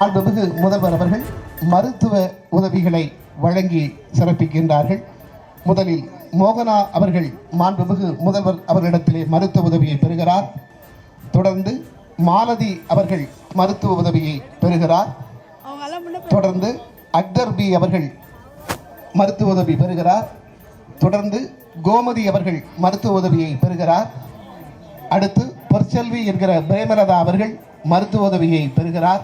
மாண்புமிகு முதல்வர் அவர்கள் மருத்துவ உதவிகளை வழங்கி சிறப்பிக்கின்றார்கள். முதலில் மோகனா அவர்கள் மாண்புமிகு முதல்வர் அவர்களிடத்திலே மருத்துவ உதவியை பெறுகிறார். தொடர்ந்து மாலதி அவர்கள் மருத்துவ உதவியை பெறுகிறார். தொடர்ந்து அக்தர் பி அவர்கள் மருத்துவ உதவி பெறுகிறார். தொடர்ந்து கோமதி அவர்கள் மருத்துவ உதவியை பெறுகிறார். அடுத்து பொற்செல்வி என்கிற பிரேமலதா அவர்கள் மருத்துவ உதவியை பெறுகிறார்.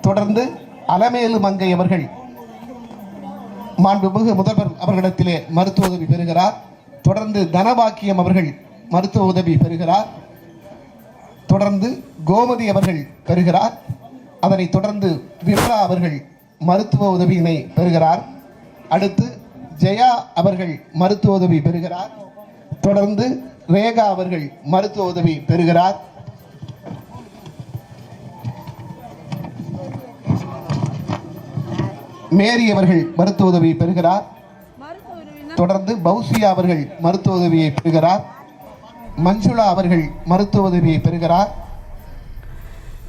தொடர்ந்து அலமேலு மங்கை அவர்கள் மாண்புமிகு முதல்வர் அவர்களிடத்திலே மருத்துவ உதவி பெறுகிறார். தொடர்ந்து தனபாக்கியம் அவர்கள் மருத்துவ உதவி பெறுகிறார். தொடர்ந்து கோமதி அவர்கள் பெறுகிறார். அதனைத் தொடர்ந்து விமலா அவர்கள் மருத்துவ உதவியினை பெறுகிறார். அடுத்து ஜெயா அவர்கள் மருத்துவ உதவி பெறுகிறார். தொடர்ந்து ரேகா அவர்கள் மருத்துவ உதவி பெறுகிறார். மேரி அவர்கள் மருத்துவ உதவி பெறுகிறார். தொடர்ந்து பௌசியா அவர்கள் மருத்துவ உதவியை பெறுகிறார். மஞ்சுளா அவர்கள் மருத்துவ உதவியை பெறுகிறார்.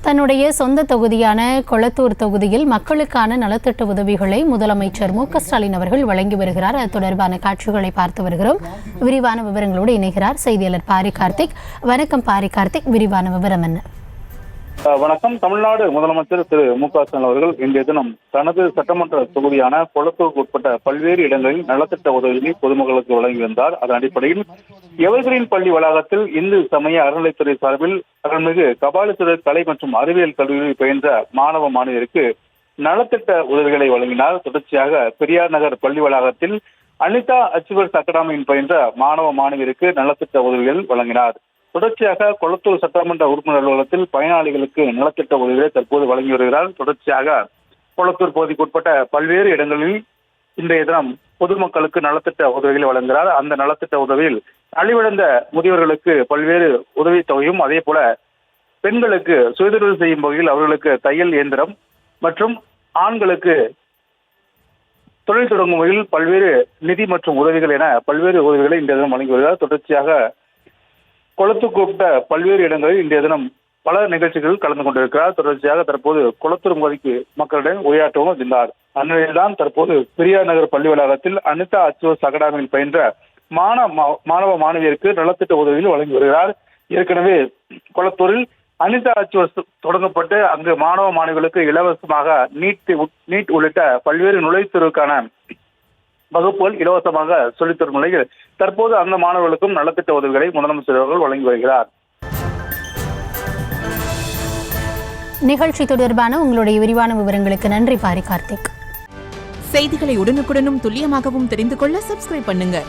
தன்னுடைய சொந்த தொகுதியான கொளத்தூர் தொகுதியில் மக்களுக்கான நலத்திட்ட உதவிகளை முதலமைச்சர் மு.க.ஸ்டாலின் அவர்கள் வழங்கி வருகிறார். அது தொடர்பான காட்சிகளை பார்த்து வருகிறோம். விரிவான விவரங்களோடு இணைகிறார் செய்தியாளர் பாரி கார்த்திக். வணக்கம் பாரி கார்த்திக், விரிவான விவரம் என்ன? வணக்கம். தமிழ்நாடு முதலமைச்சர் திரு மு.க.ஸ்டாலின் அவர்கள் இன்றைய தினம் தனது சட்டமன்ற தொகுதியான கொளத்தூருக்கு உட்பட்ட பல்வேறு இடங்களில் நலத்திட்ட உதவிகளை பொதுமக்களுக்கு வழங்கி வந்தார். அதன் அடிப்படையில் எவர்கிரீன் பள்ளி வளாகத்தில் இந்து சமய அறநிலைத்துறை சார்பில் அருள்மிகு கபாலீஸ்வரர் கலை மற்றும் அறிவியல் கல்லூரியில் பயின்ற மாணவ மாணவியருக்கு நலத்திட்ட உதவிகளை வழங்கினார். தொடர்ச்சியாக பெரியார் நகர் பள்ளி வளாகத்தில் அனிதா அச்சீவர்ஸ் அகாடமியில் பயின்ற மாணவ மாணவியருக்கு நலத்திட்ட உதவிகள் வழங்கினார். தொடர்ச்சியாக கொளத்தூர் சட்டமன்ற உறுப்பினர் அலுவலகத்தில் பயனாளிகளுக்கு நலத்திட்ட உதவிகளை தற்போது வழங்கி வருகிறார். தொடர்ச்சியாக கொளத்தூர் பகுதிக்கு உட்பட்ட பல்வேறு இடங்களில் இன்றைய தினம் பொதுமக்களுக்கு நலத்திட்ட உதவிகளை வழங்குகிறார். அந்த நலத்திட்ட உதவியில் நலிவடைந்த முதியவர்களுக்கு பல்வேறு உதவித்தொகையும், அதே போல பெண்களுக்கு சுயதொழில் செய்யும் வகையில் அவர்களுக்கு தையல் இயந்திரம் மற்றும் ஆண்களுக்கு தொழில் தொடங்கும் வகையில் பல்வேறு நிதி மற்றும் உதவிகள் என பல்வேறு உதவிகளை இன்றைய தினம் வழங்கி வருகிறார். தொடர்ச்சியாக கொளத்தூர் உட்பட்ட பல்வேறு இடங்களில் இன்றைய தினம் பல நிகழ்ச்சிகள் கலந்து கொண்டிருக்கிறார். தொடர்ச்சியாக தற்போது கொளத்தூர் பகுதிக்கு மக்களிடம் உரையாற்றவும் இருந்தார். அந்நிலையில்தான் தற்போது பெரியார் நகர் பள்ளி வளாகத்தில் அனிதா அச்சீவர்ஸ் அகாடமியில் பயின்ற மாணவ மாணவியருக்கு நலத்திட்ட உதவிகள் வழங்கி வருகிறார். ஏற்கனவே கொளத்தூரில் அனிதா அச்சீவர்ஸ் தொடங்கப்பட்டு அங்கு மாணவ மாணவிகளுக்கு இலவசமாக நீட் உள்ளிட்ட பல்வேறு நுழைவுத்தேர்வுக்கான வகுப்புகள் இலவசமாக சொல்லித்தரும் நிலையில் தற்போது அந்த மாணவர்களுக்கும் நலத்திட்ட உதவிகளை முதலமைச்சர் அவர்கள் வழங்கி வருகிறார். நிகழ்ச்சி தொடர்பான உங்களுடைய விரிவான விவரங்களுக்கு நன்றி பாரி கார்த்திக். செய்திகளை உடனுக்குடனும் துல்லியமாகவும் தெரிந்து கொள்ள சப்ஸ்கிரைப் பண்ணுங்க.